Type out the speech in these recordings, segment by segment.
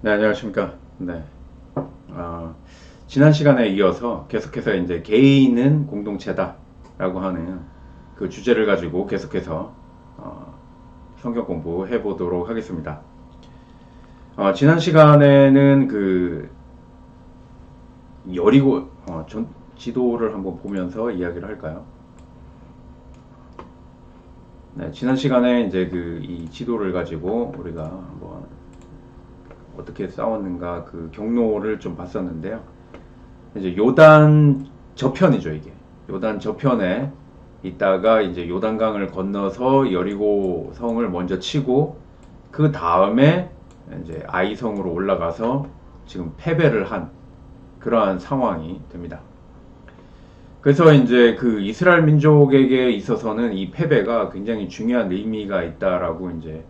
네, 안녕하십니까. 네. 어, 지난 시간에 이어서 계속해서 이제 개인은 공동체다라고 하는 그 주제를 가지고 계속해서 어, 성경 공부해 보도록 하겠습니다. 지난 시간에는 그 여리고 지도를 한번 보면서 이야기를 할까요? 네, 지난 시간에 이제 그 이 지도를 가지고 우리가 한번 어떻게 싸웠는가 그 경로를 좀 봤었는데요. 이제 요단 저편이죠, 이게. 요단 저편에 있다가 이제 요단강을 건너서 여리고 성을 먼저 치고 그 다음에 이제 아이성으로 올라가서 지금 패배를 한 그러한 상황이 됩니다. 그래서 이제 그 이스라엘 민족에게 있어서는 이 패배가 굉장히 중요한 의미가 있다라고 이제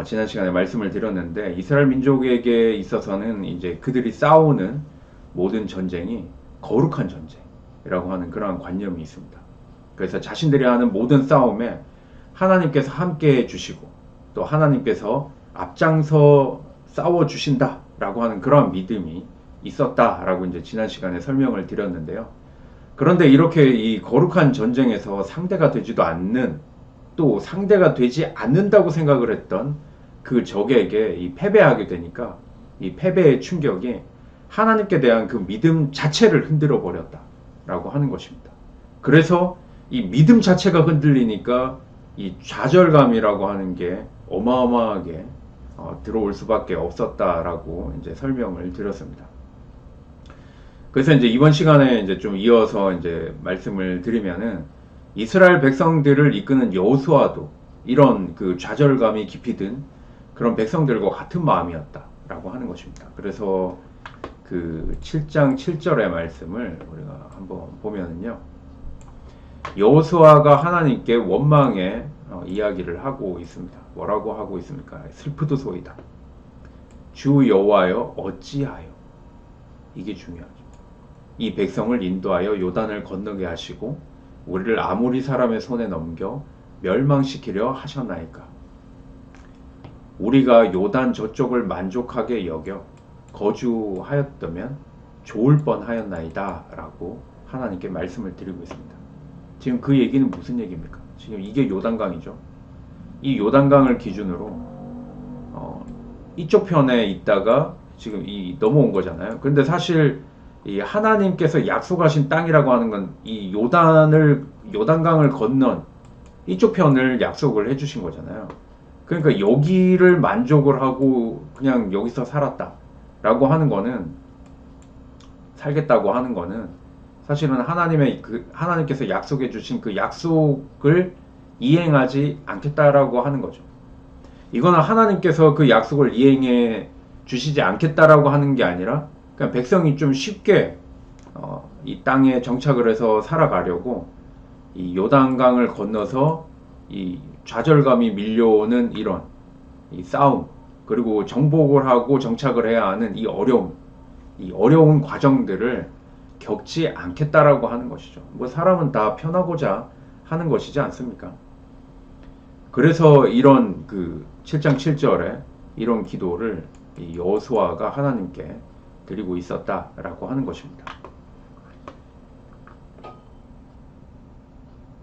지난 시간에 말씀을 드렸는데, 이스라엘 민족에게 있어서는 이제 그들이 싸우는 모든 전쟁이 거룩한 전쟁이라고 하는 그러한 관념이 있습니다. 그래서 자신들이 하는 모든 싸움에 하나님께서 함께 해주시고 또 하나님께서 앞장서 싸워주신다라고 하는 그러한 믿음이 있었다라고 이제 지난 시간에 설명을 드렸는데요. 그런데 이렇게 이 거룩한 전쟁에서 상대가 되지도 않는, 또 상대가 되지 않는다고 생각을 했던 그 적에게 이 패배하게 되니까 이 패배의 충격이 하나님께 대한 그 믿음 자체를 흔들어 버렸다라고 하는 것입니다. 그래서 이 믿음 자체가 흔들리니까 이 좌절감이라고 하는 게 어마어마하게 들어올 수밖에 없었다라고 이제 설명을 드렸습니다. 그래서 이제 이번 시간에 이제 좀 이어서 이제 말씀을 드리면은, 이스라엘 백성들을 이끄는 여호수아도 이런 그 좌절감이 깊이 든 그런 백성들과 같은 마음이었다라고 하는 것입니다. 그래서 그 7장 7절의 말씀을 우리가 한번 보면은요. 여호수아가 하나님께 원망의 이야기를 하고 있습니다. 뭐라고 하고 있습니까? 슬프도소이다. 주 여호와여 어찌하여, 이게 중요하죠. 이 백성을 인도하여 요단을 건너게 하시고 우리를 아모리 사람의 손에 넘겨 멸망시키려 하셨나이까. 우리가 요단 저쪽을 만족하게 여겨 거주하였다면 좋을 뻔하였나이다 라고 하나님께 말씀을 드리고 있습니다. 지금 그 얘기는 무슨 얘기입니까? 지금 이게 요단강이죠. 이 요단강을 기준으로 이쪽 편에 있다가 지금 이 넘어온 거잖아요. 그런데 사실 이 하나님께서 약속하신 땅이라고 하는 건 이 요단강을 건넌 이쪽 편을 약속을 해주신 거잖아요. 그러니까 여기를 만족을 하고 그냥 여기서 살았다라고 하는 거는, 살겠다고 하는 거는 사실은 하나님께서 약속해 주신 그 약속을 이행하지 않겠다라고 하는 거죠. 이거는 하나님께서 그 약속을 이행해 주시지 않겠다라고 하는 게 아니라 그냥 백성이 좀 쉽게 이 땅에 정착을 해서 살아가려고 이 요단강을 건너서 이 좌절감이 밀려오는 이런 이 싸움, 그리고 정복을 하고 정착을 해야 하는 이 어려운 과정들을 겪지 않겠다라고 하는 것이죠. 뭐 사람은 다 편하고자 하는 것이지 않습니까? 그래서 이런 그 7장 7절에 이런 기도를 이 여호수아가 하나님께 드리고 있었다라고 하는 것입니다.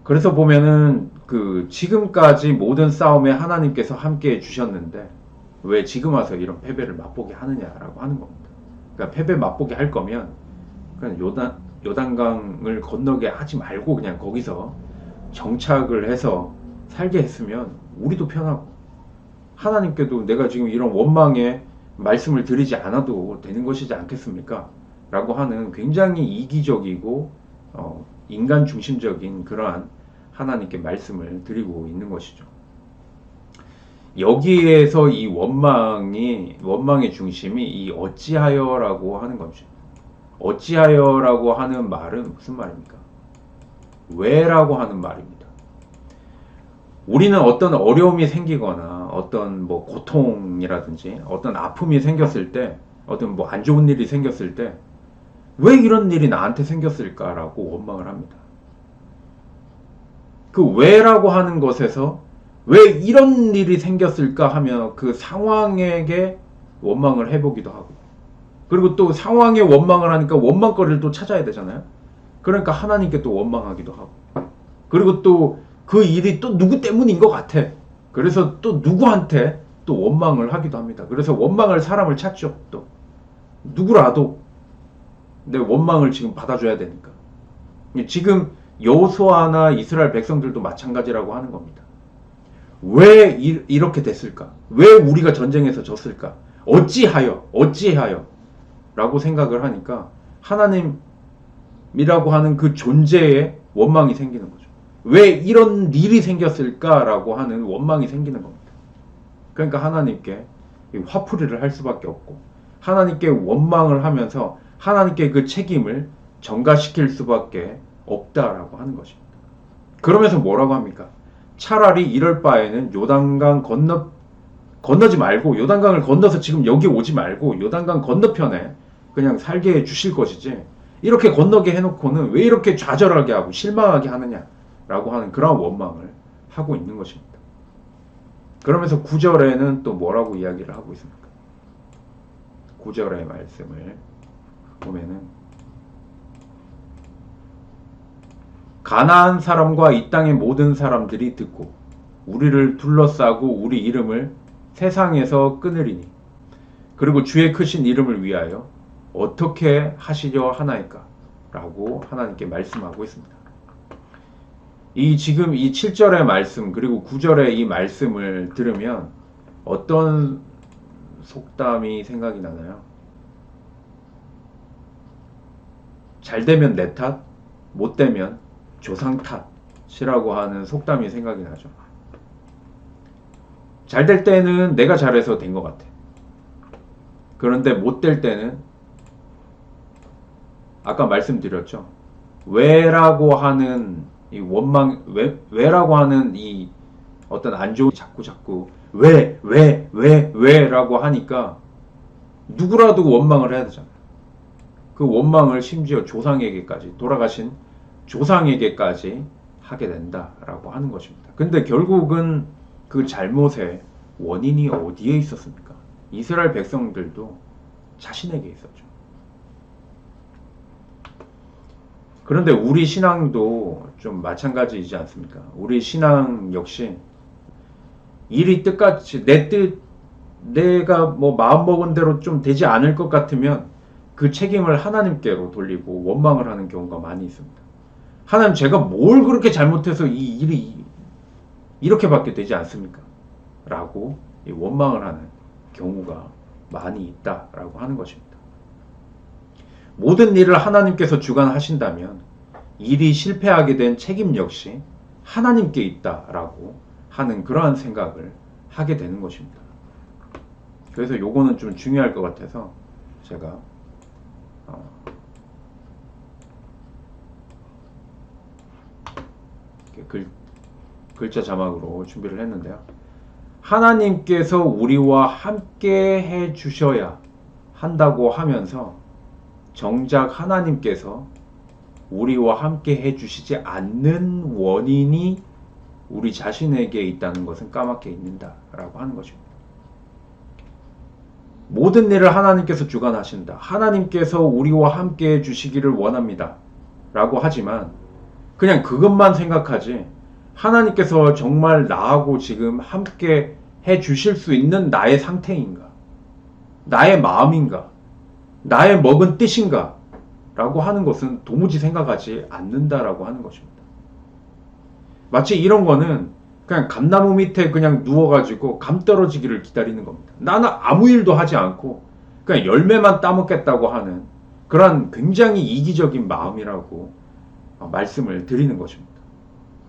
그래서 보면은 그 지금까지 모든 싸움에 하나님께서 함께 해 주셨는데 왜 지금 와서 이런 패배를 맛보게 하느냐라고 하는 겁니다. 그러니까 패배 맛보게 할 거면 그냥 요단강을 건너게 하지 말고 그냥 거기서 정착을 해서 살게 했으면 우리도 편하고 하나님께도 내가 지금 이런 원망에 말씀을 드리지 않아도 되는 것이지 않겠습니까? 라고 하는 굉장히 이기적이고 인간 중심적인 그러한 하나님께 말씀을 드리고 있는 것이죠. 여기에서 이 원망의 중심이 이 어찌하여라고 하는 거죠. 어찌하여라고 하는 말은 무슨 말입니까? 왜라고 하는 말입니다. 우리는 어떤 어려움이 생기거나 어떤 뭐 고통이라든지 어떤 아픔이 생겼을 때, 어떤 뭐 안 좋은 일이 생겼을 때 왜 이런 일이 나한테 생겼을까라고 원망을 합니다. 그 왜라고 하는 것에서 왜 이런 일이 생겼을까 하며 그 상황에게 원망을 해보기도 하고, 그리고 또 상황에 원망을 하니까 원망거리를 또 찾아야 되잖아요. 그러니까 하나님께 또 원망하기도 하고, 그리고 또 그 일이 또 누구 때문인 것 같아. 그래서 또 누구한테 또 원망을 하기도 합니다. 그래서 원망할 사람을 찾죠. 또 누구라도 내 원망을 지금 받아줘야 되니까. 지금 여호수아나 이스라엘 백성들도 마찬가지라고 하는 겁니다. 왜 이렇게 됐을까? 왜 우리가 전쟁에서 졌을까? 어찌하여 라고 생각을 하니까 하나님이라고 하는 그 존재에 원망이 생기는 거죠. 왜 이런 일이 생겼을까라고 하는 원망이 생기는 겁니다. 그러니까 하나님께 화풀이를 할 수밖에 없고, 하나님께 원망을 하면서 하나님께 그 책임을 전가시킬 수밖에 없다라고 하는 것입니다. 그러면서 뭐라고 합니까? 차라리 이럴 바에는 요단강 건너지 말고, 요단강을 건너서 지금 여기 오지 말고 요단강 건너편에 그냥 살게 해 주실 것이지, 이렇게 건너게 해놓고는 왜 이렇게 좌절하게 하고 실망하게 하느냐라고 하는 그런 원망을 하고 있는 것입니다. 그러면서 9절에는 또 뭐라고 이야기를 하고 있습니까? 9절의 말씀을 보면은, 가나안 사람과 이 땅의 모든 사람들이 듣고 우리를 둘러싸고 우리 이름을 세상에서 끊으리니, 그리고 주의 크신 이름을 위하여 어떻게 하시려 하나이까? 라고 하나님께 말씀하고 있습니다. 지금 이 7절의 말씀 그리고 9절의 이 말씀을 들으면 어떤 속담이 생각이 나나요? 잘 되면 내 탓, 못 되면 조상 탓이라고 하는 속담이 생각이 나죠. 잘 될 때는 내가 잘해서 된 것 같아. 그런데 못 될 때는 아까 말씀드렸죠. 왜라고 하는 이 원망, 왜라고 하는 이 어떤 안 좋은 자꾸 왜라고 하니까 누구라도 원망을 해야 되잖아요. 그 원망을 심지어 조상에게까지, 돌아가신 조상에게까지 하게 된다라고 하는 것입니다. 근데 결국은 그 잘못의 원인이 어디에 있었습니까? 이스라엘 백성들도 자신에게 있었죠. 그런데 우리 신앙도 좀 마찬가지이지 않습니까? 우리 신앙 역시 일이 뜻같이 내가 뭐 마음먹은 대로 좀 되지 않을 것 같으면 그 책임을 하나님께로 돌리고 원망을 하는 경우가 많이 있습니다. 하나님, 제가 뭘 그렇게 잘못해서 이 일이 이렇게밖에 되지 않습니까? 라고 원망을 하는 경우가 많이 있다라고 하는 것입니다. 모든 일을 하나님께서 주관하신다면 일이 실패하게 된 책임 역시 하나님께 있다라고 하는 그러한 생각을 하게 되는 것입니다. 그래서 요거는 좀 중요할 것 같아서 제가 글자 자막으로 준비를 했는데요. 하나님께서 우리와 함께 해 주셔야 한다고 하면서 정작 하나님께서 우리와 함께 해 주시지 않는 원인이 우리 자신에게 있다는 것은 까맣게 잊는다라고 하는 것입니다. 모든 일을 하나님께서 주관하신다. 하나님께서 우리와 함께 해 주시기를 원합니다. 라고 하지만 그냥 그것만 생각하지, 하나님께서 정말 나하고 지금 함께 해 주실 수 있는 나의 상태인가? 나의 마음인가? 나의 먹은 뜻인가? 라고 하는 것은 도무지 생각하지 않는다라고 하는 것입니다. 마치 이런 거는 그냥 감나무 밑에 그냥 누워가지고 감 떨어지기를 기다리는 겁니다. 나는 아무 일도 하지 않고 그냥 열매만 따먹겠다고 하는 그런 굉장히 이기적인 마음이라고 말씀을 드리는 것입니다.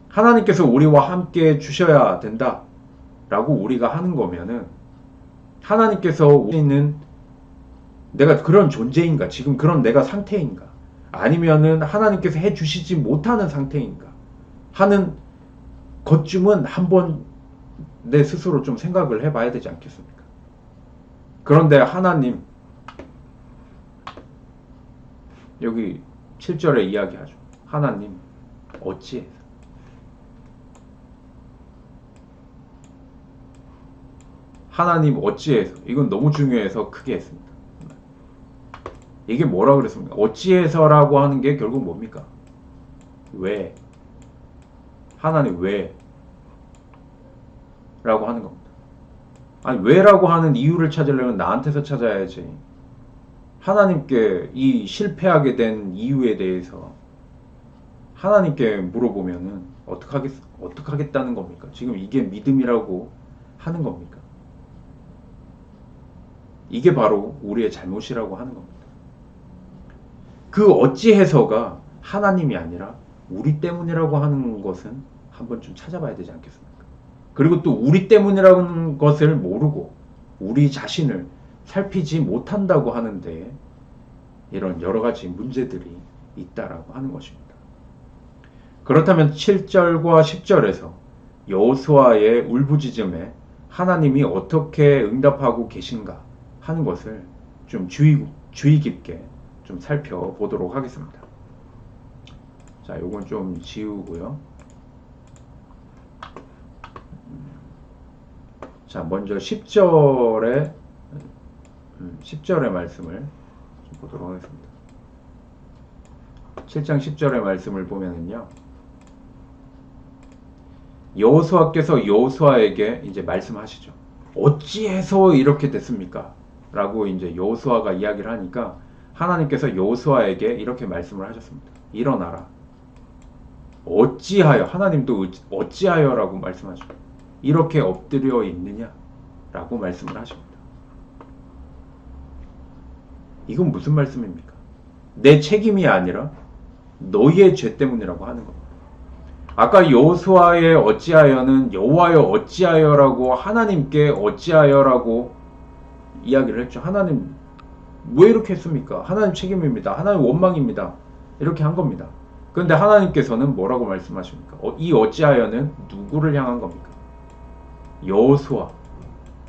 하나님께서 우리와 함께 주셔야 된다 라고 우리가 하는 거면은, 하나님께서 우리는 내가 그런 존재인가, 지금 그런 내가 상태인가, 아니면은 하나님께서 해 주시지 못하는 상태인가 하는 것쯤은 한번 내 스스로 좀 생각을 해봐야 되지 않겠습니까? 그런데 하나님, 여기 7절에 이야기하죠. 하나님 어찌해서, 하나님 어찌해서, 이건 너무 중요해서 크게 했습니다. 이게 뭐라 그랬습니까? 어찌해서라고 하는 게 결국 뭡니까? 왜? 하나님 왜? 라고 하는 겁니다. 아니, 왜라고 하는 이유를 찾으려면 나한테서 찾아야지. 하나님께 이 실패하게 된 이유에 대해서 하나님께 물어보면은 어떡하겠다는 겁니까? 지금 이게 믿음이라고 하는 겁니까? 이게 바로 우리의 잘못이라고 하는 겁니다. 그 어찌해서가 하나님이 아니라 우리 때문이라고 하는 것은 한번 좀 찾아봐야 되지 않겠습니까? 그리고 또 우리 때문이라는 것을 모르고 우리 자신을 살피지 못한다고 하는데 이런 여러 가지 문제들이 있다라고 하는 것입니다. 그렇다면 7절과 10절에서 여호수아의 울부짖음에 하나님이 어떻게 응답하고 계신가 하는 것을 좀 주의 깊게 좀 살펴보도록 하겠습니다. 자, 요건 좀 지우고요. 자, 먼저 10절의 말씀을 좀 보도록 하겠습니다. 7장 10절의 말씀을 보면은요. 여호수아께서 여호수아에게 이제 말씀하시죠. 어찌해서 이렇게 됐습니까? 라고 이제 여호수아가 이야기를 하니까 하나님께서 여호수아에게 이렇게 말씀을 하셨습니다. 일어나라. 어찌하여, 하나님도 어찌하여라고 말씀하시고 이렇게 엎드려 있느냐? 라고 말씀을 하십니다. 이건 무슨 말씀입니까? 내 책임이 아니라 너희의 죄 때문이라고 하는 겁니다. 아까 여호수아의 어찌하여는 여호와여 어찌하여라고 하나님께 어찌하여라고 이야기를 했죠. 하나님 왜 이렇게 했습니까? 하나님 책임입니다. 하나님 원망입니다. 이렇게 한 겁니다. 그런데 하나님께서는 뭐라고 말씀하십니까? 이 어찌하여는 누구를 향한 겁니까? 여호수아,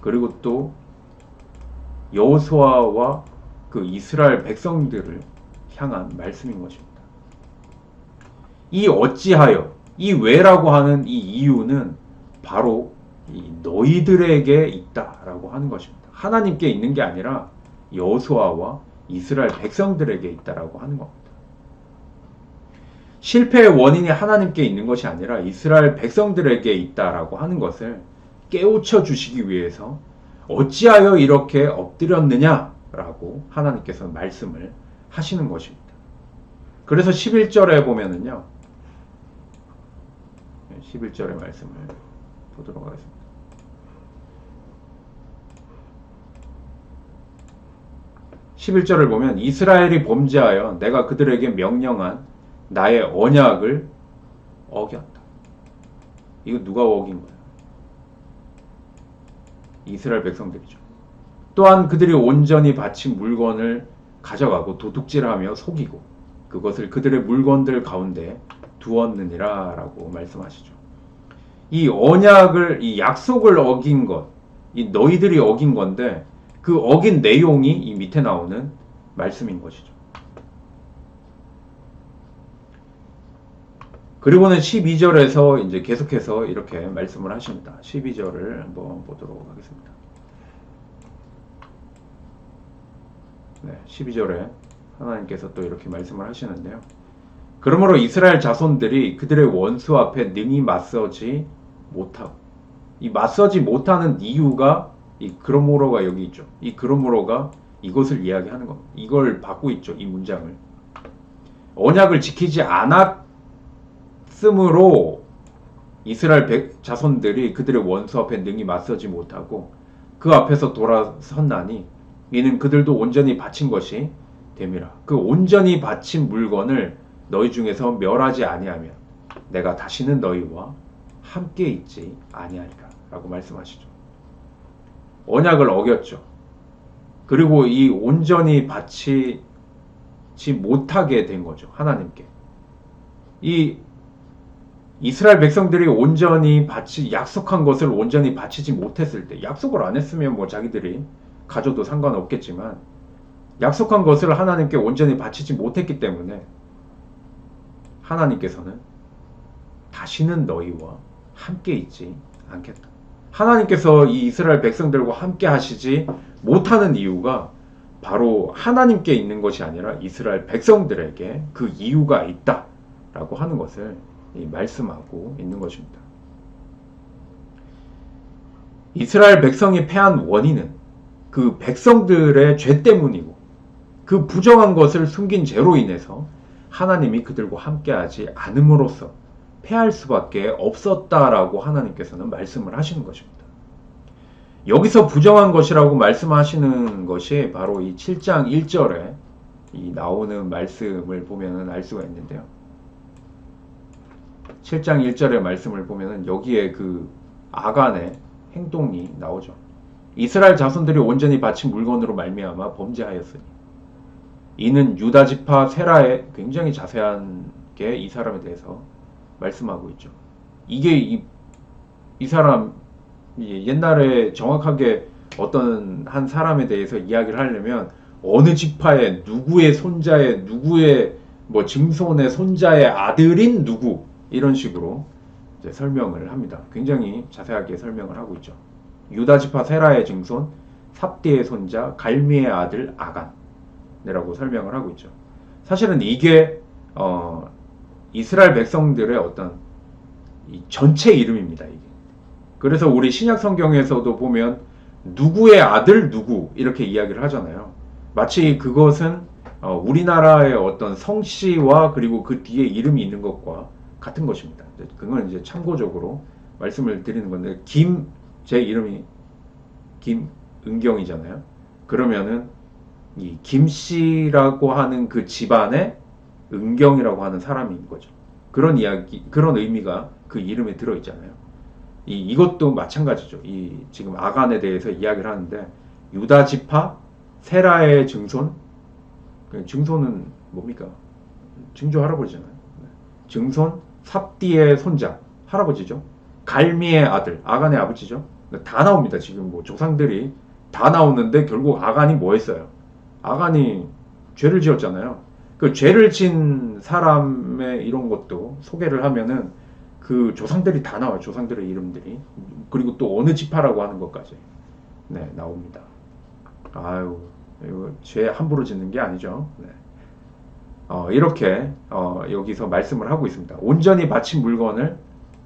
그리고 또 여호수아와 그 이스라엘 백성들을 향한 말씀인 것입니다. 이 어찌하여, 이 왜라고 하는 이 이유는 바로 이 너희들에게 있다라고 하는 것입니다. 하나님께 있는 게 아니라 여호수아와 이스라엘 백성들에게 있다라고 하는 겁니다. 실패의 원인이 하나님께 있는 것이 아니라 이스라엘 백성들에게 있다라고 하는 것을 깨우쳐 주시기 위해서 어찌하여 이렇게 엎드렸느냐라고 하나님께서 말씀을 하시는 것입니다. 그래서 11절에 보면은요. 11절의 말씀을 보도록 하겠습니다. 11절을 보면 이스라엘이 범죄하여 내가 그들에게 명령한 나의 언약을 어겼다. 이거 누가 어긴 거야? 이스라엘 백성들이죠. 또한 그들이 온전히 바친 물건을 가져가고 도둑질하며 속이고 그것을 그들의 물건들 가운데 두었느니라 라고 말씀하시죠. 이 언약을, 이 약속을 어긴 것, 이 너희들이 어긴 건데 그 어긴 내용이 이 밑에 나오는 말씀인 것이죠. 그리고는 12절에서 이제 계속해서 이렇게 말씀을 하십니다. 12절을 한번 보도록 하겠습니다. 네, 12절에 하나님께서 또 이렇게 말씀을 하시는데요. 그러므로 이스라엘 자손들이 그들의 원수 앞에 능히 맞서지 못하고, 이 맞서지 못하는 이유가 이 그러므로가 여기 있죠. 이 그러므로가 이것을 이야기하는 겁니다. 이걸 받고 있죠. 이 문장을. 언약을 지키지 않았으므로 이스라엘 자손들이 그들의 원수 앞에 능히 맞서지 못하고 그 앞에서 돌아섰나니 이는 그들도 온전히 바친 것이 됨이라. 그 온전히 바친 물건을 너희 중에서 멸하지 아니하면 내가 다시는 너희와 함께 있지 아니하리라 라고 말씀하시죠. 언약을 어겼죠. 그리고 이 온전히 바치지 못하게 된 거죠. 하나님께. 이 이스라엘 백성들이 온전히 약속한 것을 온전히 바치지 못했을 때, 약속을 안 했으면 뭐 자기들이 가져도 상관없겠지만 약속한 것을 하나님께 온전히 바치지 못했기 때문에 하나님께서는 다시는 너희와 함께 있지 않겠다. 하나님께서 이 이스라엘 백성들과 함께 하시지 못하는 이유가 바로 하나님께 있는 것이 아니라 이스라엘 백성들에게 그 이유가 있다라고 하는 것을 말씀하고 있는 것입니다. 이스라엘 백성이 패한 원인은 그 백성들의 죄 때문이고 그 부정한 것을 숨긴 죄로 인해서 하나님이 그들과 함께하지 않음으로써 패할 수밖에 없었다라고 하나님께서는 말씀을 하시는 것입니다. 여기서 부정한 것이라고 말씀하시는 것이 바로 이 7장 1절에 나오는 말씀을 보면 알 수가 있는데요. 7장 1절의 말씀을 보면 여기에 그 아간의 행동이 나오죠. 이스라엘 자손들이 온전히 바친 물건으로 말미암아 범죄하였으니 이는 유다 지파 세라의 굉장히 자세한 게 이 사람에 대해서 말씀하고 있죠. 이게 이 사람 옛날에 정확하게 어떤 한 사람에 대해서 이야기를 하려면 어느 지파의 누구의 손자의 누구의 뭐 증손의 손자의 아들인 누구 이런 식으로 이제 설명을 합니다. 굉장히 자세하게 설명을 하고 있죠. 유다 지파 세라의 증손 삽디의 손자 갈미의 아들 아간이라고 설명을 하고 있죠. 사실은 이게 이스라엘 백성들의 어떤 이 전체 이름입니다. 이게. 그래서 우리 신약 성경에서도 보면 누구의 아들 누구 이렇게 이야기를 하잖아요. 마치 그것은 우리나라의 어떤 성씨와 그리고 그 뒤에 이름이 있는 것과 같은 것입니다. 그건 이제 참고적으로 말씀을 드리는 건데 제 이름이 김은경이잖아요. 그러면은 이 김씨라고 하는 그 집안에 은경이라고 하는 사람인 거죠. 그런 이야기, 그런 의미가 그 이름에 들어 있잖아요. 이것도 마찬가지죠. 지금 아간에 대해서 이야기를 하는데 유다 지파 세라의 증손, 증손은 뭡니까? 증조 할아버지잖아요. 증손 삽디의 손자 할아버지죠. 갈미의 아들 아간의 아버지죠. 다 나옵니다. 지금 뭐 조상들이 다 나오는데 결국 아간이 뭐 했어요? 아간이 죄를 지었잖아요. 그 죄를 진 사람의 이런 것도 소개를 하면은 그 조상들이 다 나와요. 조상들의 이름들이. 그리고 또 어느 지파라고 하는 것까지. 네, 나옵니다. 아유, 이거 죄 함부로 짓는 게 아니죠. 네. 이렇게 여기서 말씀을 하고 있습니다. 온전히 바친 물건을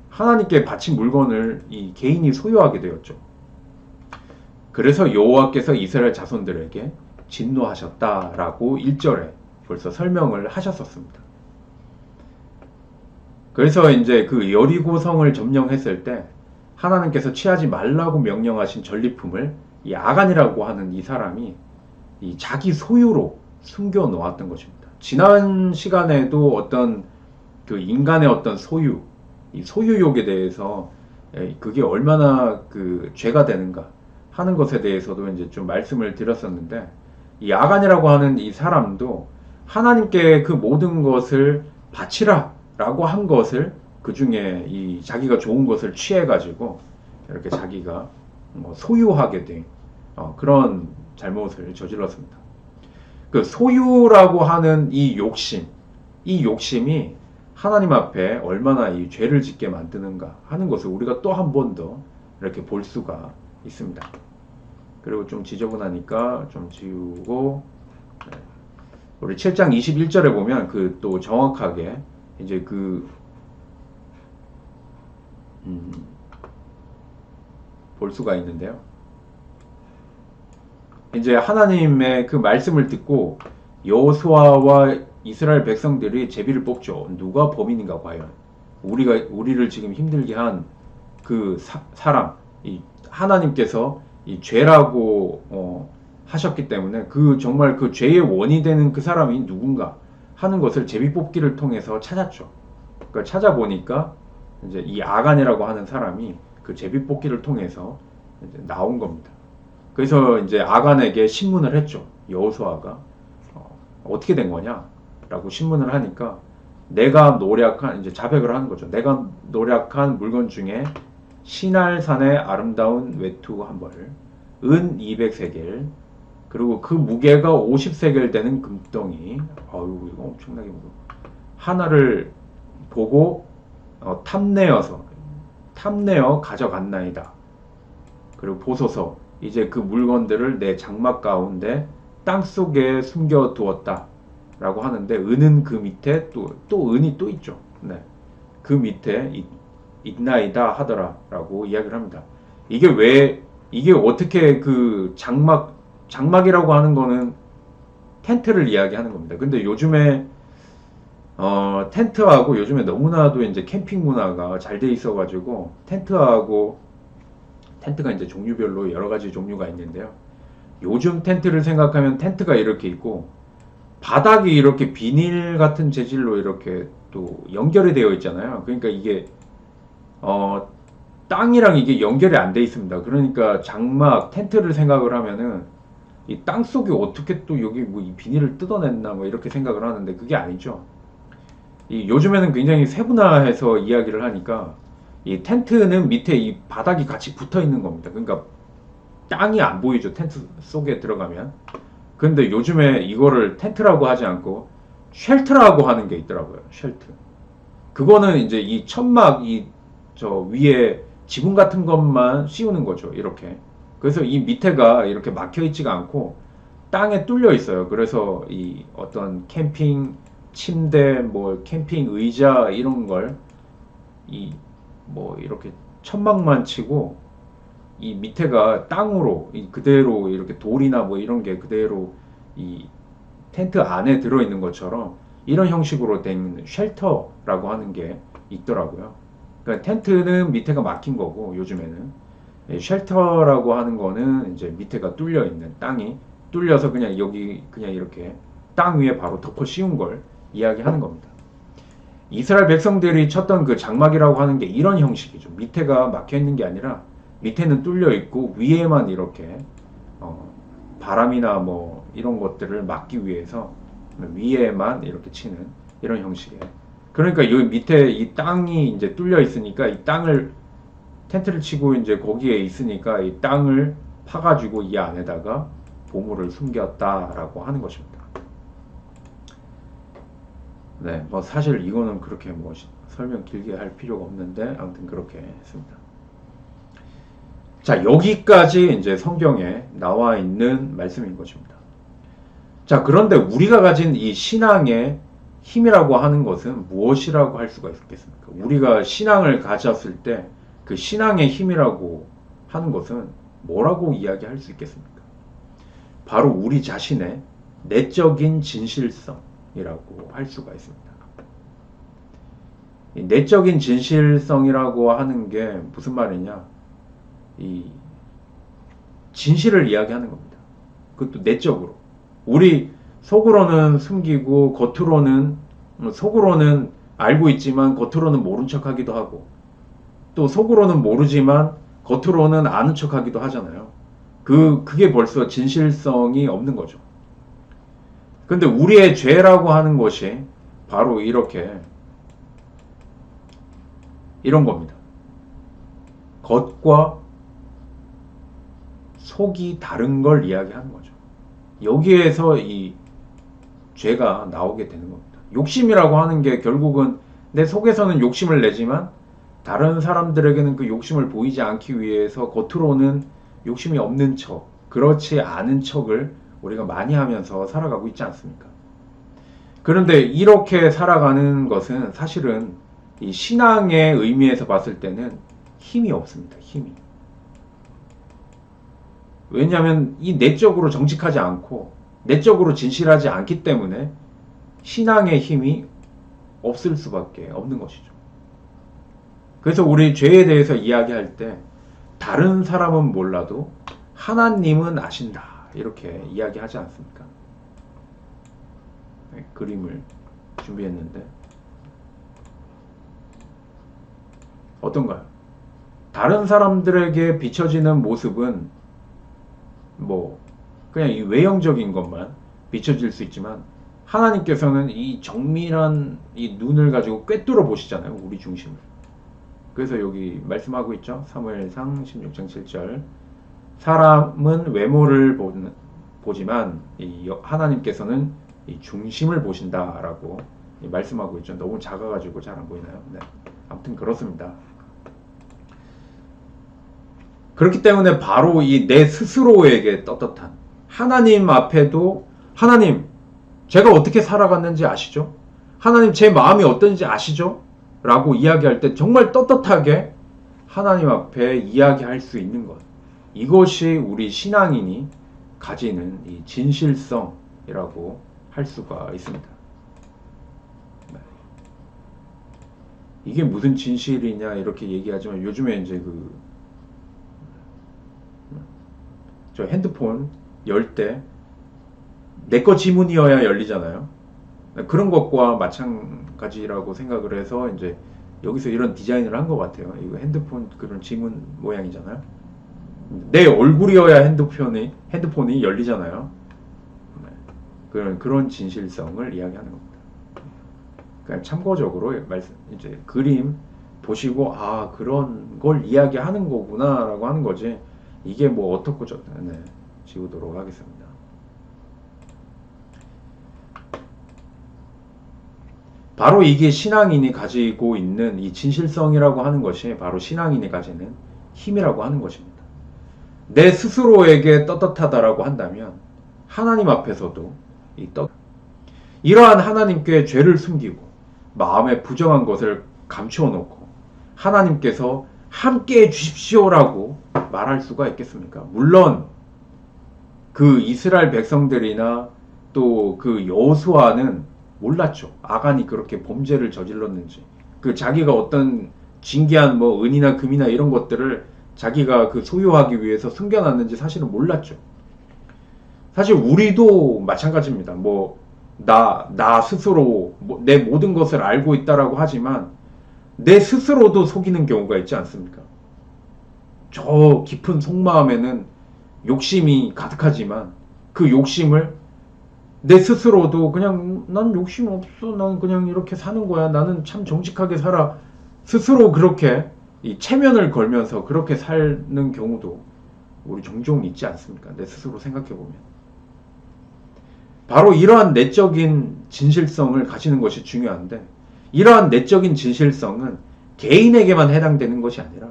하나님께 바친 물건을 이 개인이 소유하게 되었죠. 그래서 여호와께서 이스라엘 자손들에게 진노하셨다라고 1절에 벌써 설명을 하셨었습니다. 그래서 이제 그 여리고성을 점령했을 때 하나님께서 취하지 말라고 명령하신 전리품을 이 아간이라고 하는 이 사람이 이 자기 소유로 숨겨 놓았던 것입니다. 지난 시간에도 어떤 그 인간의 어떤 소유, 이 소유욕에 대해서 그게 얼마나 그 죄가 되는가 하는 것에 대해서도 이제 좀 말씀을 드렸었는데 이 아간이라고 하는 이 사람도 하나님께 그 모든 것을 바치라 라고 한 것을 그 중에 이 자기가 좋은 것을 취해 가지고 이렇게 자기가 소유하게 된 그런 잘못을 저질렀습니다. 그 소유라고 하는 이 욕심이 하나님 앞에 얼마나 이 죄를 짓게 만드는가 하는 것을 우리가 또 한 번 더 이렇게 볼 수가 있습니다. 그리고 좀 지저분하니까 좀 지우고, 네. 우리 7장 21절에 보면 그 또 정확하게 이제 볼 수가 있는데요. 이제 하나님의 그 말씀을 듣고 여호수아와 이스라엘 백성들이 제비를 뽑죠. 누가 범인인가 과연? 우리를 지금 힘들게 한 그 사람, 하나님께서 이 죄라고 하셨기 때문에 정말 그 죄의 원이 되는 그 사람이 누군가 하는 것을 제비 뽑기를 통해서 찾았죠. 그러니까 찾아보니까 이제 이 아간이라고 하는 사람이 그 제비 뽑기를 통해서 이제 나온 겁니다. 그래서 이제 아간에게 신문을 했죠. 여호수아가 어떻게 된 거냐라고 신문을 하니까 내가 노력한 이제 자백을 하는 거죠. 내가 노력한 물건 중에 시날산의 아름다운 외투 한 벌, 은 200세겔, 그리고 그 무게가 50세겔 되는 금덩이, 아유 이거 엄청나게 무거워. 하나를 보고 탐내어 가져갔나이다. 그리고 보소서. 이제 그 물건들을 내 장막 가운데 땅 속에 숨겨 두었다 라고 하는데, 은은 그 밑에 또 은이 또 있죠. 네. 그 밑에 있나이다 하더라 라고 이야기를 합니다. 이게 어떻게 그 장막이라고 하는 거는 텐트를 이야기하는 겁니다. 근데 요즘에 텐트하고 요즘에 너무나도 이제 캠핑 문화가 잘 돼 있어가지고 텐트가 이제 종류별로 여러 가지 종류가 있는데요. 요즘 텐트를 생각하면 텐트가 이렇게 있고 바닥이 이렇게 비닐 같은 재질로 이렇게 또 연결이 되어 있잖아요. 그러니까 이게 땅이랑 이게 연결이 안 돼 있습니다. 그러니까 장막 텐트를 생각을 하면은 이 땅 속에 어떻게 또 여기 뭐 이 비닐을 뜯어냈나 뭐 이렇게 생각을 하는데, 그게 아니죠. 이 요즘에는 굉장히 세분화해서 이야기를 하니까 이 텐트는 밑에 이 바닥이 같이 붙어 있는 겁니다. 그러니까 땅이 안 보이죠, 텐트 속에 들어가면. 근데 요즘에 이거를 텐트라고 하지 않고 쉘터라고 하는 게 있더라고요. 쉘터. 그거는 이제 이 천막 이 저 위에 지붕 같은 것만 씌우는 거죠. 이렇게. 그래서 이 밑에가 이렇게 막혀 있지가 않고 땅에 뚫려 있어요. 그래서 이 어떤 캠핑 침대, 뭐 캠핑 의자 이런 걸 이 뭐 이렇게 천막만 치고 이 밑에가 땅으로 그대로 이렇게 돌이나 뭐 이런 게 그대로 이 텐트 안에 들어 있는 것처럼 이런 형식으로 된 쉘터라고 하는 게 있더라고요. 그러니까 텐트는 밑에가 막힌 거고, 요즘에는 쉘터라고 하는 거는 이제 밑에가 뚫려 있는, 땅이 뚫려서 그냥 여기 그냥 이렇게 땅 위에 바로 덮어 씌운 걸 이야기하는 겁니다. 이스라엘 백성들이 쳤던 그 장막이라고 하는 게 이런 형식이죠. 밑에가 막혀 있는 게 아니라 밑에는 뚫려 있고 위에만 이렇게 바람이나 뭐 이런 것들을 막기 위해서 위에만 이렇게 치는 이런 형식이에요. 그러니까 여기 밑에 이 땅이 이제 뚫려 있으니까 이 땅을 텐트를 치고 이제 거기에 있으니까 이 땅을 파가지고 이 안에다가 보물을 숨겼다라고 하는 것입니다. 네, 뭐 사실 이거는 그렇게 뭐 설명 길게 할 필요가 없는데 아무튼 그렇게 했습니다. 자, 여기까지 이제 성경에 나와 있는 말씀인 것입니다. 자, 그런데 우리가 가진 이 신앙의 힘이라고 하는 것은 무엇이라고 할 수가 있겠습니까? 우리가 신앙을 가졌을 때 그 신앙의 힘이라고 하는 것은 뭐라고 이야기할 수 있겠습니까? 바로 우리 자신의 내적인 진실성이라고 할 수가 있습니다. 이 내적인 진실성이라고 하는 게 무슨 말이냐? 이 진실을 이야기하는 겁니다. 그것도 내적으로. 우리 속으로는 숨기고 속으로는 알고 있지만 겉으로는 모른 척하기도 하고, 또 속으로는 모르지만 겉으로는 아는 척하기도 하잖아요. 그게 벌써 진실성이 없는 거죠. 근데 우리의 죄라고 하는 것이 바로 이런 겁니다. 겉과 속이 다른 걸 이야기하는 거죠. 여기에서 이 죄가 나오게 되는 겁니다. 욕심이라고 하는 게 결국은 내 속에서는 욕심을 내지만 다른 사람들에게는 그 욕심을 보이지 않기 위해서 겉으로는 욕심이 없는 척, 그렇지 않은 척을 우리가 많이 하면서 살아가고 있지 않습니까? 그런데 이렇게 살아가는 것은 사실은 이 신앙의 의미에서 봤을 때는 힘이 없습니다. 힘이. 왜냐하면 이 내적으로 정직하지 않고 내적으로 진실하지 않기 때문에 신앙의 힘이 없을 수밖에 없는 것이죠. 그래서 우리 죄에 대해서 이야기할 때 다른 사람은 몰라도 하나님은 아신다, 이렇게 이야기하지 않습니까? 네, 그림을 준비했는데 어떤가요? 다른 사람들에게 비춰지는 모습은 뭐 그냥 이 외형적인 것만 비춰질 수 있지만 하나님께서는 이 정밀한 이 눈을 가지고 꿰뚫어 보시잖아요, 우리 중심을. 그래서 여기 말씀하고 있죠. 사무엘상 16장 7절. 사람은 외모를 보지만 이 하나님께서는 이 중심을 보신다라고 말씀하고 있죠. 너무 작아가지고 잘 안 보이나요? 네. 아무튼 그렇습니다. 그렇기 때문에 바로 이 내 스스로에게 떳떳한 하나님 앞에도 하나님 제가 어떻게 살아갔는지 아시죠? 하나님 제 마음이 어떤지 아시죠? 라고 이야기할 때 정말 떳떳하게 하나님 앞에 이야기할 수 있는 것. 이것이 우리 신앙인이 가지는 이 진실성이라고 할 수가 있습니다. 이게 무슨 진실이냐 이렇게 얘기하지만 요즘에 이제 저 핸드폰 열 때 내 거 지문이어야 열리잖아요. 그런 것과 마찬가지라고 생각을 해서 이제 여기서 이런 디자인을 한 것 같아요. 이거 핸드폰 그런 지문 모양이잖아요. 내 얼굴이어야 핸드폰이 열리잖아요. 그런 진실성을 이야기하는 겁니다. 그러니까 참고적으로 이제 그림 보시고 아 그런 걸 이야기하는 거구나라고 하는 거지. 이게 뭐 어떻고 지우도록 하겠습니다. 바로 이게 신앙인이 가지고 있는 이 진실성이라고 하는 것이 바로 신앙인이 가지는 힘이라고 하는 것입니다. 내 스스로에게 떳떳하다라고 한다면 하나님 앞에서도 이러한 하나님께 죄를 숨기고 마음에 부정한 것을 감추어 놓고 하나님께서 함께 해 주십시오라고 말할 수가 있겠습니까? 물론 그 이스라엘 백성들이나 또 그 여호수아는 몰랐죠. 아간이 그렇게 범죄를 저질렀는지, 그 자기가 어떤 진귀한 뭐 은이나 금이나 이런 것들을 자기가 그 소유하기 위해서 숨겨놨는지 사실은 몰랐죠. 사실 우리도 마찬가지입니다. 나 스스로 내 모든 것을 알고 있다라고 하지만 내 스스로도 속이는 경우가 있지 않습니까? 저 깊은 속마음에는 욕심이 가득하지만 그 욕심을 내 스스로도 그냥 난 욕심 없어. 난 그냥 이렇게 사는 거야. 나는 참 정직하게 살아. 스스로 그렇게 이 체면을 걸면서 그렇게 사는 경우도 우리 종종 있지 않습니까? 내 스스로 생각해 보면. 바로 이러한 내적인 진실성을 가지는 것이 중요한데 이러한 내적인 진실성은 개인에게만 해당되는 것이 아니라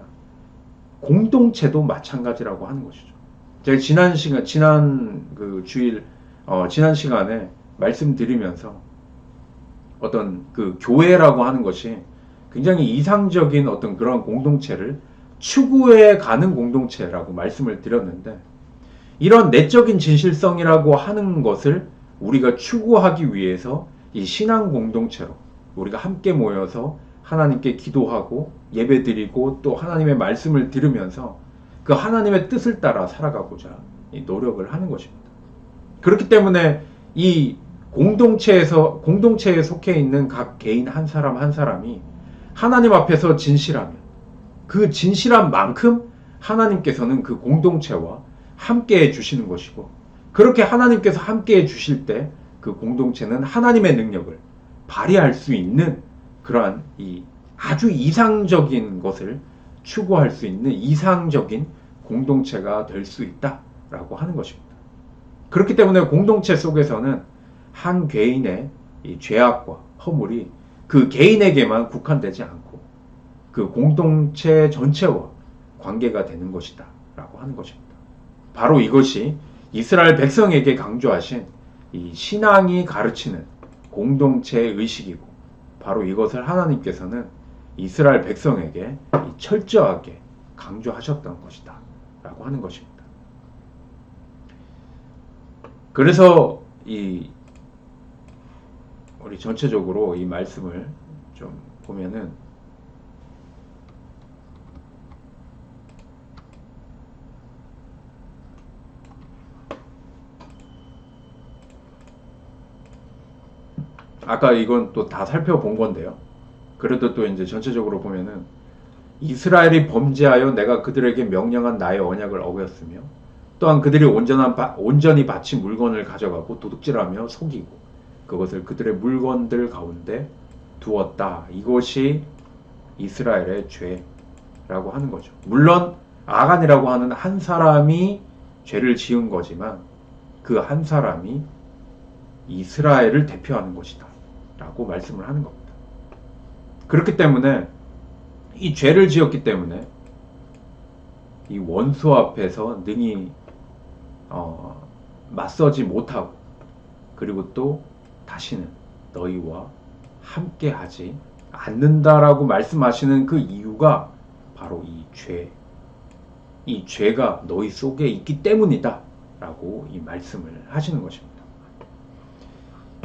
공동체도 마찬가지라고 하는 것이죠. 제가 지난 시간에 말씀드리면서 어떤 그 교회라고 하는 것이 굉장히 이상적인 어떤 그런 공동체를 추구해 가는 공동체라고 말씀을 드렸는데 이런 내적인 진실성이라고 하는 것을 우리가 추구하기 위해서 이 신앙 공동체로 우리가 함께 모여서 하나님께 기도하고 예배드리고 또 하나님의 말씀을 들으면서 그 하나님의 뜻을 따라 살아가고자 노력을 하는 것입니다. 그렇기 때문에 이 공동체에 속해 있는 각 개인 한 사람 한 사람이 하나님 앞에서 진실하면 그 진실한 만큼 하나님께서는 그 공동체와 함께 해 주시는 것이고 그렇게 하나님께서 함께 해 주실 때 그 공동체는 하나님의 능력을 발휘할 수 있는 그러한 이 아주 이상적인 것을 추구할 수 있는 이상적인 공동체가 될 수 있다라고 하는 것입니다. 그렇기 때문에 공동체 속에서는 한 개인의 이 죄악과 허물이 그 개인에게만 국한되지 않고 그 공동체 전체와 관계가 되는 것이다 라고 하는 것입니다. 바로 이것이 이스라엘 백성에게 강조하신 이 신앙이 가르치는 공동체 의식이고 바로 이것을 하나님께서는 이스라엘 백성에게 철저하게 강조하셨던 것이다 라고 하는 것입니다. 그래서 우리 전체적으로 이 말씀을 좀 보면은 아까 이건 또 다 살펴본 건데요. 그래도 또 이제 전체적으로 보면은 이스라엘이 범죄하여 내가 그들에게 명령한 나의 언약을 어겼으며 또한 그들이 온전히 바친 물건을 가져가고 도둑질하며 속이고 그것을 그들의 물건들 가운데 두었다. 이것이 이스라엘의 죄라고 하는 거죠. 물론 아간이라고 하는 한 사람이 죄를 지은 거지만 그 한 사람이 이스라엘을 대표하는 것이다 라고 말씀을 하는 겁니다. 그렇기 때문에 이 죄를 지었기 때문에 이 원수 앞에서 능히 맞서지 못하고, 그리고 또 다시는 너희와 함께 하지 않는다라고 말씀하시는 그 이유가 바로 이 죄가 너희 속에 있기 때문이다 라고 이 말씀을 하시는 것입니다.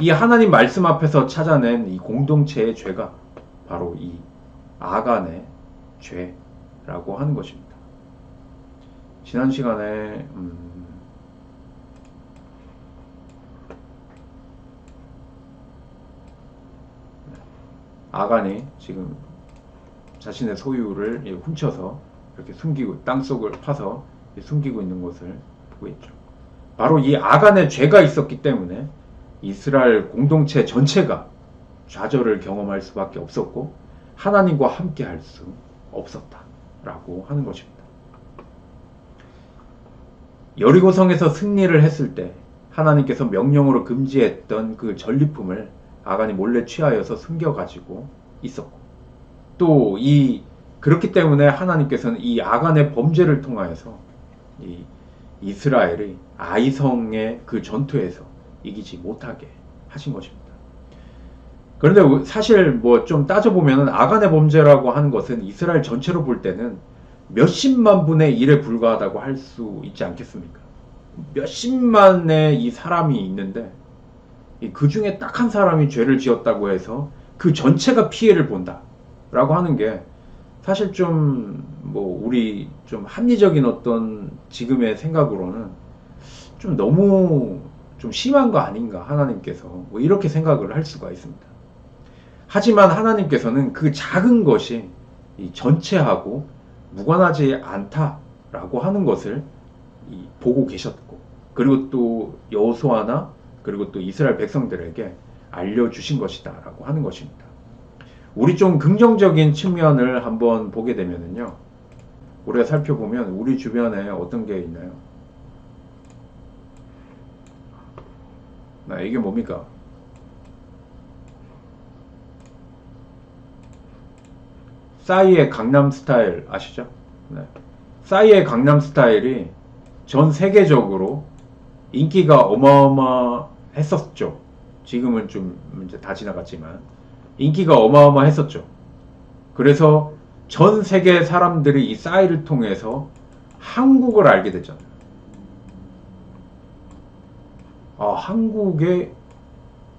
이 하나님 말씀 앞에서 찾아낸 이 공동체의 죄가 바로 이 아간의 죄라고 하는 것입니다. 지난 시간에 아간이 지금 자신의 소유를 훔쳐서 이렇게 숨기고, 땅속을 파서 숨기고 있는 것을 보고 있죠. 바로 이 아간의 죄가 있었기 때문에 이스라엘 공동체 전체가 좌절을 경험할 수밖에 없었고 하나님과 함께 할 수 없었다라고 하는 것입니다. 여리고성에서 승리를 했을 때 하나님께서 명령으로 금지했던 그 전리품을 아간이 몰래 취하여서 숨겨가지고 있었고, 또 그렇기 때문에 하나님께서는 이 아간의 범죄를 통하여서 이 이스라엘이 아이성의 그 전투에서 이기지 못하게 하신 것입니다. 그런데 사실 뭐 좀 따져보면 아간의 범죄라고 하는 것은 이스라엘 전체로 볼 때는 몇십만 분의 1에 불과하다고 할 수 있지 않겠습니까? 몇십만의 이 사람이 있는데 그 중에 딱 한 사람이 죄를 지었다고 해서 그 전체가 피해를 본다 라고 하는 게 사실 좀 우리 좀 합리적인 어떤 지금의 생각으로는 좀 너무 좀 심한 거 아닌가, 하나님께서 뭐 이렇게 생각을 할 수가 있습니다. 하지만 하나님께서는 그 작은 것이 이 전체하고 무관하지 않다라고 하는 것을 보고 계셨고, 그리고 또 여호수아나 그리고 또 이스라엘 백성들에게 알려주신 것이다 라고 하는 것입니다. 우리 좀 긍정적인 측면을 한번 보게 되면요, 우리가 살펴보면 우리 주변에 어떤 게 있나요? 이게 뭡니까? 싸이의 강남스타일 아시죠? 네. 싸이의 강남스타일이 전 세계적으로 인기가 어마어마했었죠. 지금은 좀 이제 다 지나갔지만 인기가 어마어마했었죠. 그래서 전 세계 사람들이 이 싸이를 통해서 한국을 알게 됐잖아요.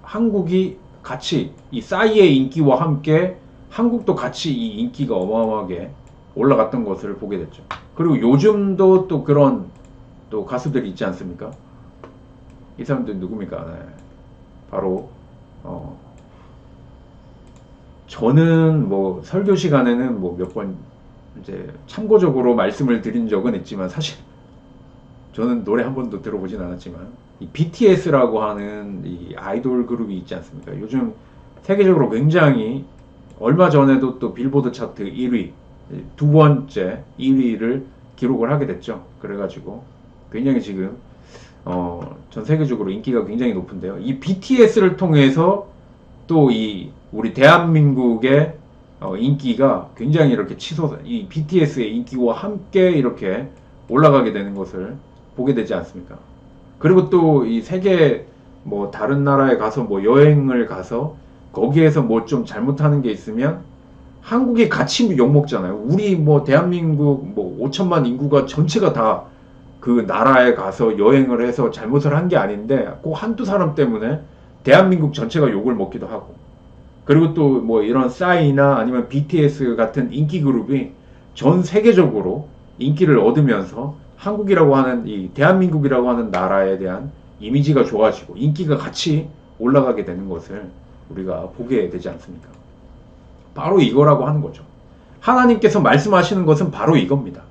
한국이 같이 이 싸이의 인기와 함께 한국도 같이 이 인기가 어마어마하게 올라갔던 것을 보게 됐죠. 그리고 요즘도 또 그런 또 가수들이 있지 않습니까? 이 사람들 누굽니까? 네. 바로 저는 뭐 설교 시간에는 뭐 몇 번 이제 참고적으로 말씀을 드린 적은 있지만 사실 저는 노래 한 번도 들어보진 않았지만 이 BTS라고 하는 이 아이돌 그룹이 있지 않습니까? 요즘 세계적으로 굉장히 얼마 전에도 또 빌보드 차트 1위, 두 번째 2위를 기록을 하게 됐죠. 그래가지고 굉장히 지금 전 세계적으로 인기가 굉장히 높은데요. 이 BTS를 통해서 또 우리 대한민국의 인기가 굉장히 이렇게 이 BTS의 인기와 함께 이렇게 올라가게 되는 것을 보게 되지 않습니까? 그리고 또 이 세계 뭐 다른 나라에 가서 뭐 여행을 가서 거기에서 뭐 좀 잘못하는 게 있으면 한국이 같이 욕먹잖아요. 우리 뭐 대한민국 뭐 5천만 인구가 전체가 다 그 나라에 가서 여행을 해서 잘못을 한 게 아닌데 꼭 한두 사람 때문에 대한민국 전체가 욕을 먹기도 하고, 그리고 또 뭐 이런 싸이나 아니면 BTS 같은 인기 그룹이 전 세계적으로 인기를 얻으면서 한국이라고 하는 이 대한민국이라고 하는 나라에 대한 이미지가 좋아지고 인기가 같이 올라가게 되는 것을 우리가 보게 되지 않습니까? 바로 이거라고 하는 거죠. 하나님께서 말씀하시는 것은 바로 이겁니다.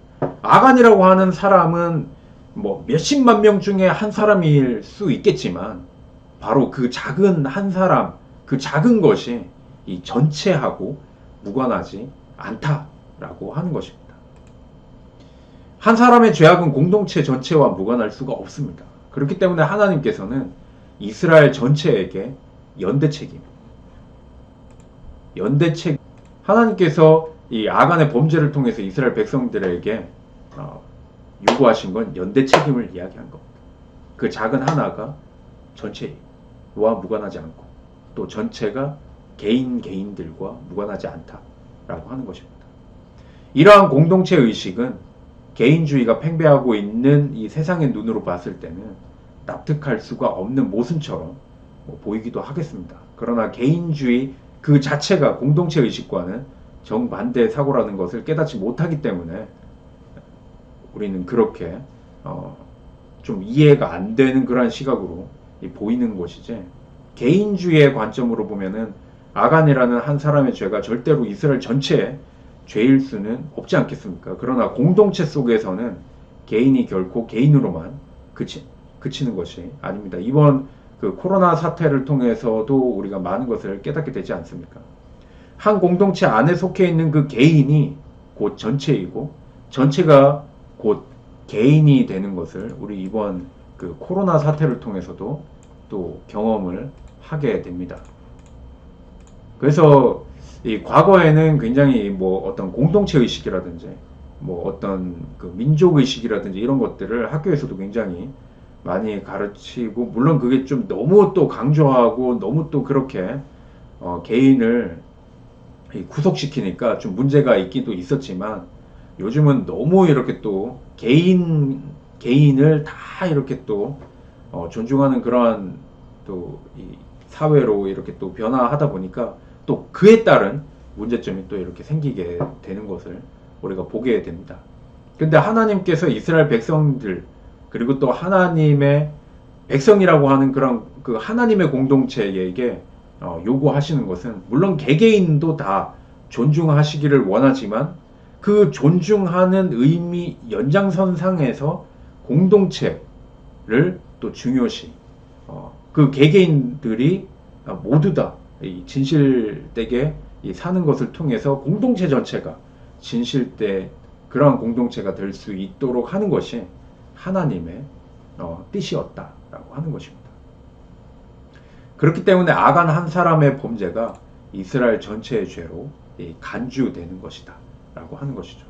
아간이라고 하는 사람은 뭐 몇십만 명 중에 한 사람일 수 있겠지만 바로 그 작은 한 사람, 그 작은 것이 이 전체하고 무관하지 않다라고 하는 것입니다. 한 사람의 죄악은 공동체 전체와 무관할 수가 없습니다. 그렇기 때문에 하나님께서는 이스라엘 전체에게 하나님께서 이 아간의 범죄를 통해서 이스라엘 백성들에게 요구하신 건 연대 책임을 이야기한 겁니다. 그 작은 하나가 전체와 무관하지 않고 또 전체가 개인들과 무관하지 않다라고 하는 것입니다. 이러한 공동체 의식은 개인주의가 팽배하고 있는 이 세상의 눈으로 봤을 때는 납득할 수가 없는 모순처럼 보이기도 하겠습니다. 그러나 개인주의 그 자체가 공동체 의식과는 정반대의 사고라는 것을 깨닫지 못하기 때문에 우리는 그렇게 좀 이해가 안 되는 그러한 시각으로 보이는 것이지, 개인주의의 관점으로 보면은 아간이라는 한 사람의 죄가 절대로 이스라엘 전체의 죄일 수는 없지 않겠습니까? 그러나 공동체 속에서는 개인이 결코 개인으로만 그치는 것이 아닙니다. 이번 그 코로나 사태를 통해서도 우리가 많은 것을 깨닫게 되지 않습니까? 한 공동체 안에 속해 있는 그 개인이 곧 전체이고 전체가 곧 개인이 되는 것을 우리 이번 그 코로나 사태를 통해서도 또 경험을 하게 됩니다. 그래서 이 과거에는 굉장히 뭐 어떤 공동체 의식이라든지 뭐 어떤 그 민족 의식이라든지 이런 것들을 학교에서도 굉장히 많이 가르치고, 물론 그게 좀 너무 또 강조하고 너무 또 그렇게 개인을 구속시키니까 좀 문제가 있기도 있었지만, 요즘은 너무 이렇게 또 개인을 다 이렇게 또 존중하는 그러한 또 이 사회로 이렇게 또 변화하다 보니까 또 그에 따른 문제점이 또 이렇게 생기게 되는 것을 우리가 보게 됩니다. 근데 하나님께서 이스라엘 백성들, 그리고 또 하나님의 백성이라고 하는 그런 그 하나님의 공동체에게 요구하시는 것은, 물론 개개인도 다 존중하시기를 원하지만 그 존중하는 의미 연장선상에서 공동체를 또 중요시, 그 개개인들이 모두 다 진실되게 사는 것을 통해서 공동체 전체가 진실되 그러한 공동체가 될 수 있도록 하는 것이 하나님의 뜻이었다라고 하는 것입니다. 그렇기 때문에 아간 한 사람의 범죄가 이스라엘 전체의 죄로 간주되는 것이다 라고 하는 것이죠.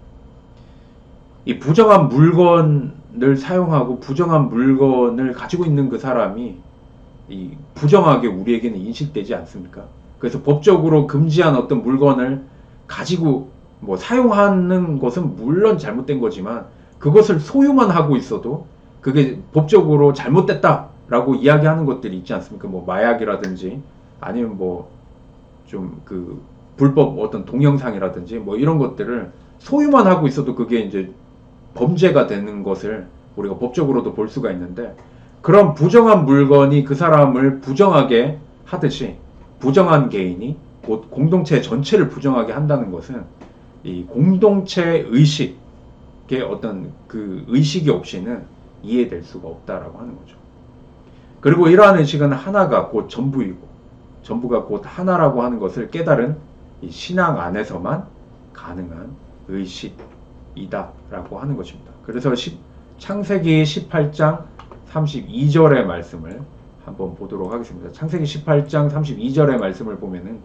이 부정한 물건을 사용하고 부정한 물건을 가지고 있는 그 사람이 이 부정하게 우리에게는 인식되지 않습니까? 그래서 법적으로 금지한 어떤 물건을 가지고 뭐 사용하는 것은 물론 잘못된 거지만, 그것을 소유만 하고 있어도 그게 법적으로 잘못됐다라고 이야기하는 것들이 있지 않습니까? 뭐 마약이라든지 아니면 뭐 좀 그 불법 어떤 동영상이라든지 뭐 이런 것들을 소유만 하고 있어도 그게 이제 범죄가 되는 것을 우리가 법적으로도 볼 수가 있는데, 그런 부정한 물건이 그 사람을 부정하게 하듯이 부정한 개인이 곧 공동체 전체를 부정하게 한다는 것은 이 공동체 의식의 어떤 그 의식이 없이는 이해될 수가 없다라고 하는 거죠. 그리고 이러한 의식은 하나가 곧 전부이고 전부가 곧 하나라고 하는 것을 깨달은 이 신앙 안에서만 가능한 의식이다라고 하는 것입니다. 그래서 창세기 18장 32절의 말씀을 한번 보도록 하겠습니다. 창세기 18장 32절의 말씀을 보면은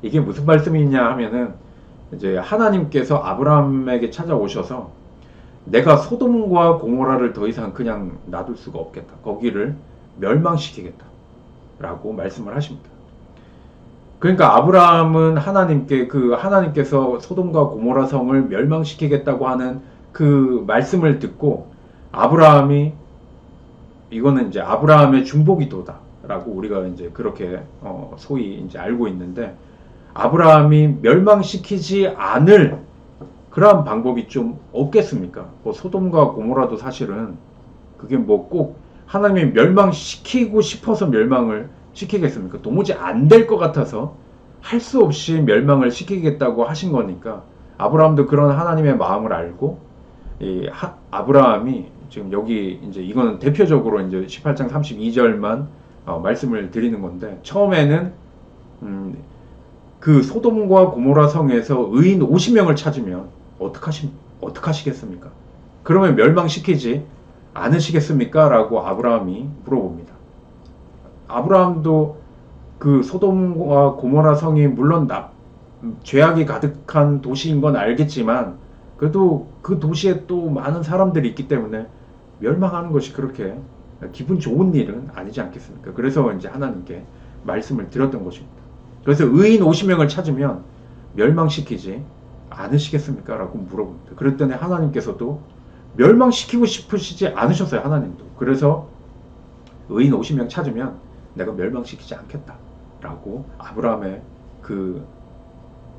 이게 무슨 말씀이냐 하면은, 이제 하나님께서 아브라함에게 찾아오셔서 내가 소돔과 고모라를 더 이상 그냥 놔둘 수가 없겠다, 거기를 멸망시키겠다 라고 말씀을 하십니다. 그러니까 아브라함은 하나님께서 소돔과 고모라 성을 멸망시키겠다고 하는 그 말씀을 듣고, 아브라함이 이거는 이제 아브라함의 중보기도다라고 우리가 이제 그렇게 소위 이제 알고 있는데, 아브라함이 멸망시키지 않을 그러한 방법이 좀 없겠습니까? 뭐 소돔과 고모라도 사실은 그게 뭐 꼭 하나님이 멸망시키고 싶어서 멸망을 시키겠습니까? 도무지 안 될 것 같아서 할 수 없이 멸망을 시키겠다고 하신 거니까, 아브라함도 그런 하나님의 마음을 알고, 아브라함이 지금 여기 이제 이거는 대표적으로 이제 18장 32절만 말씀을 드리는 건데, 처음에는 그 소돔과 고모라 성에서 의인 50명을 찾으면 어떡하시겠습니까? 그러면 멸망시키지 않으시겠습니까? 라고 아브라함이 물어봅니다. 아브라함도 그 소돔과 고모라 성이 물론 죄악이 가득한 도시인 건 알겠지만, 그래도 그 도시에 또 많은 사람들이 있기 때문에 멸망하는 것이 그렇게 기분 좋은 일은 아니지 않겠습니까? 그래서 이제 하나님께 말씀을 드렸던 것입니다. 그래서 의인 50명을 찾으면 멸망시키지 않으시겠습니까? 라고 물어봅니다. 그랬더니 하나님께서도 멸망시키고 싶으시지 않으셨어요. 하나님도. 그래서 의인 50명 찾으면 내가 멸망시키지 않겠다 라고 아브라함의 그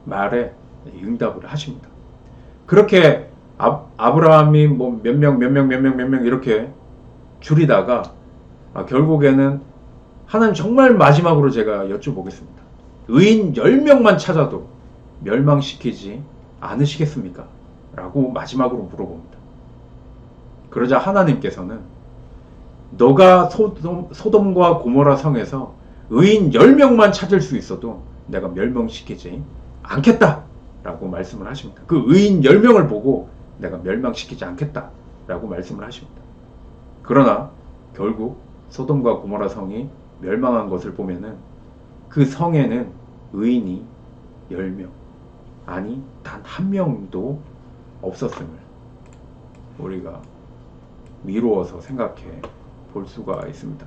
말에 응답을 하십니다. 그렇게 아브라함이 뭐 몇 명 이렇게 줄이다가 결국에는 하나님 정말 마지막으로 제가 여쭤보겠습니다. 의인 10명만 찾아도 멸망시키지 않으시겠습니까? 라고 마지막으로 물어봅니다. 그러자 하나님께서는 너가 소돔과 고모라 성에서 의인 10명만 찾을 수 있어도 내가 멸망시키지 않겠다 라고 말씀을 하십니다. 그 의인 10명을 보고 내가 멸망시키지 않겠다 라고 말씀을 하십니다. 그러나 결국 소돔과 고모라 성이 멸망한 것을 보면은 그 성에는 의인이 10명, 아니 단 한 명도 없었음을 우리가 미루어서 생각해 볼 수가 있습니다.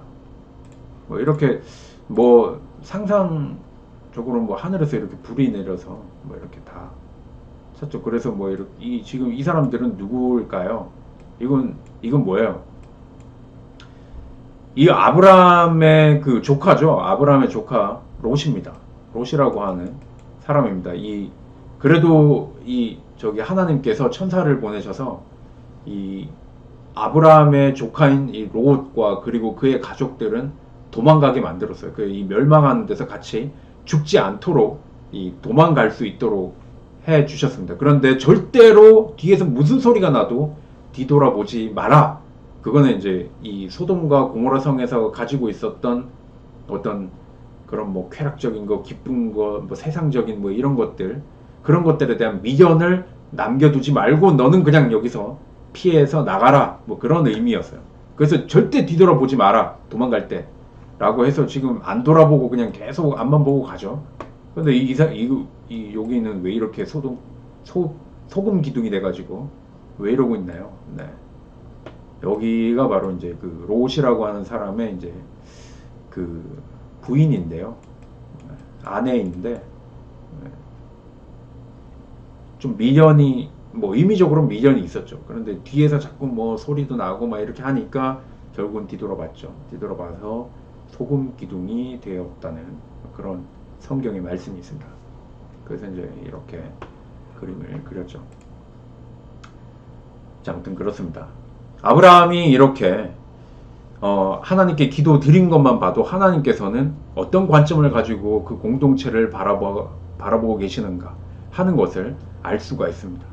뭐 이렇게 뭐 상상적으로 뭐 하늘에서 이렇게 불이 내려서 뭐 이렇게 다 쳤죠. 그래서 뭐 이렇게 지금 이 사람들은 누구일까요? 이건 뭐예요? 이 아브라함의 그 조카죠. 아브라함의 조카 롯입니다. 롯이라고 하는 사람입니다. 그래도 저기 하나님께서 천사를 보내셔서 이 아브라함의 조카인 이 롯과 그리고 그의 가족들은 도망가게 만들었어요. 이 멸망하는 데서 같이 죽지 않도록 도망갈 수 있도록 해 주셨습니다. 그런데 절대로 뒤에서 무슨 소리가 나도 뒤돌아보지 마라. 그거는 이제 이 소돔과 고모라 성에서 가지고 있었던 어떤 그런 뭐 쾌락적인 거, 기쁜 거, 뭐 세상적인 뭐 이런 것들, 그런 것들에 대한 미련을 남겨두지 말고 너는 그냥 여기서 피해서 나가라. 뭐 그런 의미였어요. 그래서 절대 뒤돌아보지 마라. 도망갈 때. 라고 해서 지금 안 돌아보고 그냥 계속 앞만 보고 가죠. 근데 여기는 왜 이렇게 소금 기둥이 돼가지고 왜 이러고 있나요? 네. 여기가 바로 이제 그 롯이라고 하는 사람의 이제 그 부인인데요. 아내인데 좀 미련이 뭐 의미적으로 미련이 있었죠. 그런데 뒤에서 자꾸 뭐 소리도 나고 막 이렇게 하니까 결국은 뒤돌아봤죠. 뒤돌아봐서 소금 기둥이 되었다는 그런 성경의 말씀이 있습니다. 그래서 이제 이렇게 그림을 그렸죠. 자, 아무튼 그렇습니다. 아브라함이 이렇게 하나님께 기도 드린 것만 봐도 하나님께서는 어떤 관점을 가지고 그 공동체를 바라보고 계시는가 하는 것을 알 수가 있습니다.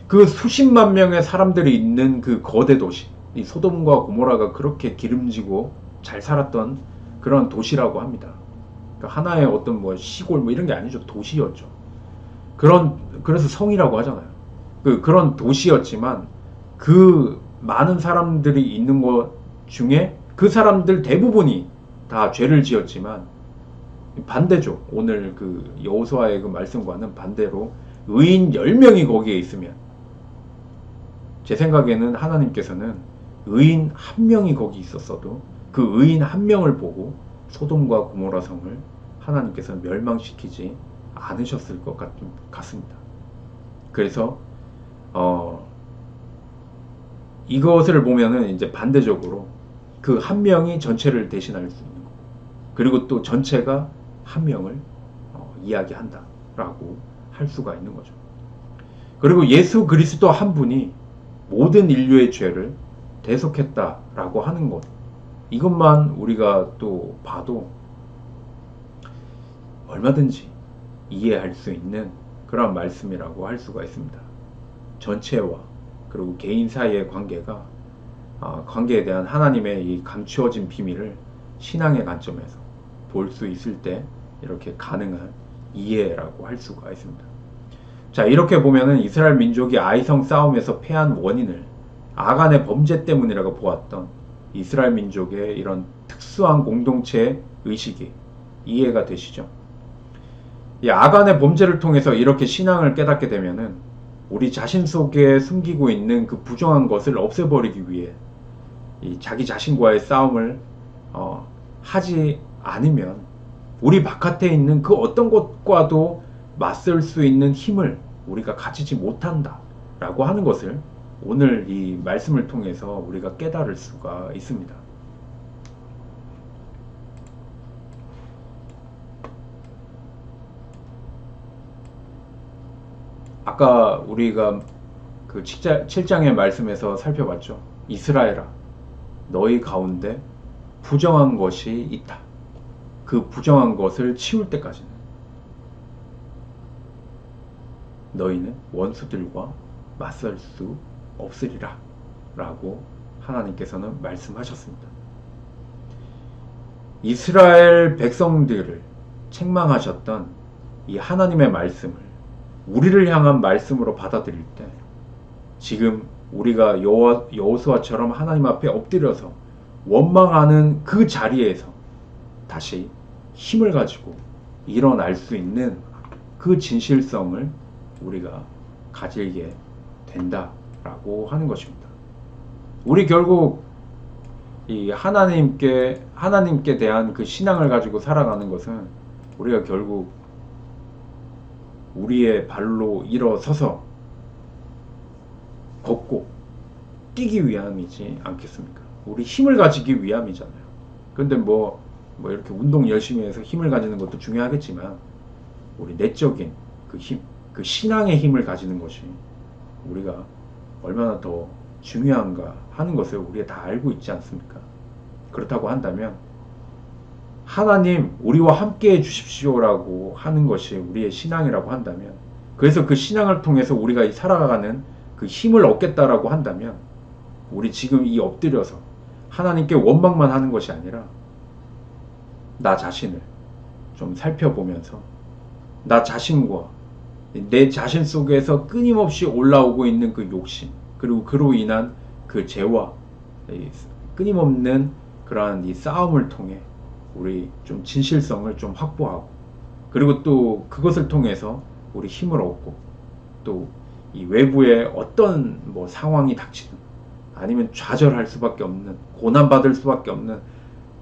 그 수십만 명의 사람들이 있는 그 거대 도시, 이 소돔과 고모라가 그렇게 기름지고 잘 살았던 그런 도시라고 합니다. 그러니까 하나의 어떤 뭐 시골 뭐 이런 게 아니죠. 도시였죠. 그래서 성이라고 하잖아요. 그런 도시였지만 그 많은 사람들이 있는 것 중에 그 사람들 대부분이 다 죄를 지었지만 반대죠. 오늘 그 여호수아의 그 말씀과는 반대로 의인 10명이 거기에 있으면 제 생각에는 하나님께서는 의인 1명이 거기 있었어도 그 의인 1명을 보고 소돔과 고모라 성을 하나님께서는 멸망시키지 않으셨을 것 같습니다. 그래서 이것을 보면은 이제 반대적으로 그 1명이 전체를 대신할 수 있는 거고, 그리고 또 전체가 1명을 이야기한다라고 할 수가 있는 거죠. 그리고 예수 그리스도 한 분이 모든 인류의 죄를 대속했다라고 하는 것, 이것만 우리가 또 봐도 얼마든지 이해할 수 있는 그런 말씀이라고 할 수가 있습니다. 전체와 그리고 개인 사이의 관계에 대한 하나님의 이 감추어진 비밀을 신앙의 관점에서 볼 수 있을 때 이렇게 가능한 이해라고 할 수가 있습니다. 자, 이렇게 보면은 이스라엘 민족이 아이성 싸움에서 패한 원인을 아간의 범죄 때문이라고 보았던 이스라엘 민족의 이런 특수한 공동체 의식이 이해가 되시죠? 이 아간의 범죄를 통해서 이렇게 신앙을 깨닫게 되면은 우리 자신 속에 숨기고 있는 그 부정한 것을 없애버리기 위해 이 자기 자신과의 싸움을 하지 않으면 우리 바깥에 있는 그 어떤 것과도 맞설 수 있는 힘을 우리가 가지지 못한다 라고 하는 것을 오늘 이 말씀을 통해서 우리가 깨달을 수가 있습니다. 아까 우리가 그 7장의 말씀에서 살펴봤죠. 이스라엘아, 너희 가운데 부정한 것이 있다. 그 부정한 것을 치울 때까지는 너희는 원수들과 맞설 수 없으리라 라고 하나님께서는 말씀하셨습니다. 이스라엘 백성들을 책망하셨던 이 하나님의 말씀을 우리를 향한 말씀으로 받아들일 때 지금 우리가 여호수아처럼 하나님 앞에 엎드려서 원망하는 그 자리에서 다시 힘을 가지고 일어날 수 있는 그 진실성을 우리가 가지게 된다라고 하는 것입니다. 우리 결국 이 하나님께 대한 그 신앙을 가지고 살아가는 것은 우리가 결국 우리의 발로 일어서서 걷고 뛰기 위함이지 않겠습니까? 우리 힘을 가지기 위함이잖아요. 근데 뭐 이렇게 운동 열심히 해서 힘을 가지는 것도 중요하겠지만 우리 내적인 그 힘, 그 신앙의 힘을 가지는 것이 우리가 얼마나 더 중요한가 하는 것을 우리가 다 알고 있지 않습니까? 그렇다고 한다면 하나님 우리와 함께 해 주십시오라고 하는 것이 우리의 신앙이라고 한다면, 그래서 그 신앙을 통해서 우리가 살아가는 그 힘을 얻겠다라고 한다면 우리 지금 이 엎드려서 하나님께 원망만 하는 것이 아니라 나 자신을 좀 살펴보면서 나 자신과 내 자신 속에서 끊임없이 올라오고 있는 그 욕심, 그리고 그로 인한 그 죄와 끊임없는 그러한 이 싸움을 통해 우리 좀 진실성을 좀 확보하고, 그리고 또 그것을 통해서 우리 힘을 얻고, 또 이 외부에 어떤 뭐 상황이 닥치든 아니면 좌절할 수밖에 없는, 고난받을 수밖에 없는,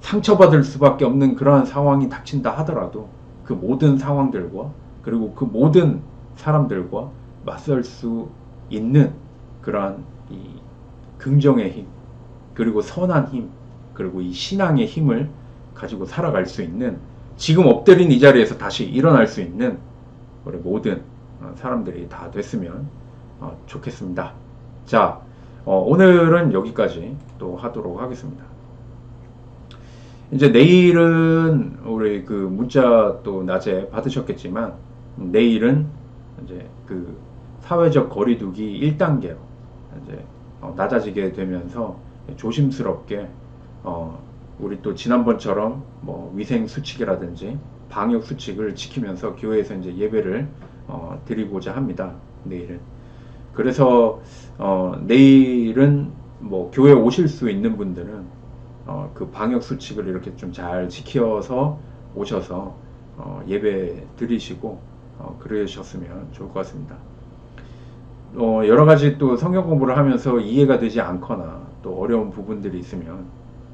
상처받을 수밖에 없는 그러한 상황이 닥친다 하더라도 그 모든 상황들과 그리고 그 모든 사람들과 맞설 수 있는 그러한 이 긍정의 힘, 그리고 선한 힘, 그리고 이 신앙의 힘을 가지고 살아갈 수 있는, 지금 엎드린 이 자리에서 다시 일어날 수 있는 우리 모든 사람들이 다 됐으면 좋겠습니다. 자, 오늘은 여기까지 또 하도록 하겠습니다. 이제 내일은 우리 그 문자 또 낮에 받으셨겠지만, 내일은 이제 그 사회적 거리두기 1단계로 이제 낮아지게 되면서 조심스럽게 우리 또 지난번처럼 뭐 위생 수칙이라든지 방역 수칙을 지키면서 교회에서 이제 예배를 드리고자 합니다. 내일은. 그래서 내일은 뭐 교회 오실 수 있는 분들은 그 방역 수칙을 이렇게 좀 잘 지켜서 오셔서 예배 드리시고 그러셨으면 좋을 것 같습니다. 여러 가지 또 성경 공부를 하면서 이해가 되지 않거나 또 어려운 부분들이 있으면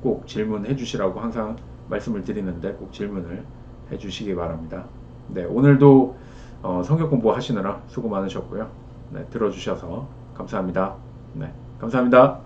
꼭 질문해 주시라고 항상 말씀을 드리는데 꼭 질문을 해 주시기 바랍니다. 네, 오늘도 성경 공부 하시느라 수고 많으셨고요. 네, 들어주셔서 감사합니다. 네, 감사합니다.